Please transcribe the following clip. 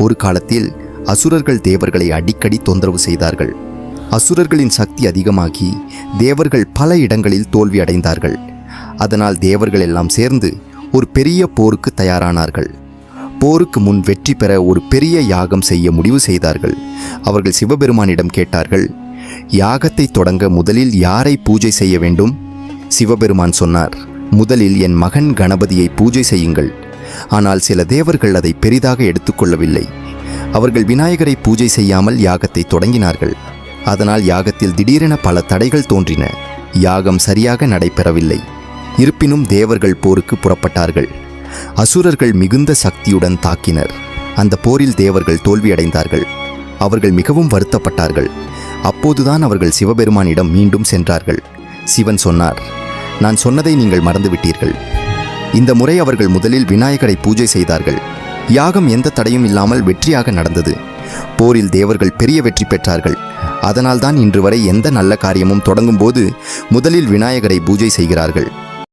ஒரு காலத்தில் அசுரர்கள் தேவர்களை அடிக்கடி தொந்தரவு செய்தார்கள். அசுரர்களின் சக்தி அதிகமாகி தேவர்கள் பல இடங்களில் தோல்வி அடைந்தார்கள். அதனால் தேவர்கள் எல்லாம் சேர்ந்து ஒரு பெரிய போருக்கு தயாரானார்கள். போருக்கு முன் வெற்றி பெற ஒரு பெரிய யாகம் செய்ய முடிவு செய்தார்கள். அவர்கள் சிவபெருமானிடம் கேட்டார்கள், யாகத்தை தொடங்க முதலில் யாரை பூஜை செய்ய வேண்டும்? சிவபெருமான் சொன்னார், முதலில் என் மகன் கணபதியை பூஜை செய்யுங்கள். ஆனால் சில தேவர்கள் அதை பெரிதாக எடுத்துக்கொள்ளவில்லை. அவர்கள் விநாயகரை பூஜை செய்யாமல் யாகத்தை தொடங்கினார்கள். அதனால் யாகத்தில் திடீரென பல தடைகள் தோன்றின. யாகம் சரியாக நடைபெறவில்லை. இருப்பினும் தேவர்கள் போருக்கு புறப்பட்டார்கள். அசுரர்கள் மிகுந்த சக்தியுடன் தாக்கினர். அந்த போரில் தேவர்கள் தோல்வியடைந்தார்கள். அவர்கள் மிகவும் வருத்தப்பட்டார்கள். அப்போதுதான் அவர்கள் சிவபெருமானிடம் மீண்டும் சென்றார்கள். சிவன் சொன்னார், நான் சொன்னதை நீங்கள் மறந்துவிட்டீர்கள். இந்த முறை அவர்கள் முதலில் விநாயகரை பூஜை செய்தார்கள். யாகம் எந்த தடையும் இல்லாமல் வெற்றியாக நடந்தது. போரில் தேவர்கள் பெரிய வெற்றி பெற்றார்கள். அதனால்தான் இன்று வரை எந்த நல்ல காரியமும் தொடங்கும் போது முதலில் விநாயகரை பூஜை செய்கிறார்கள்.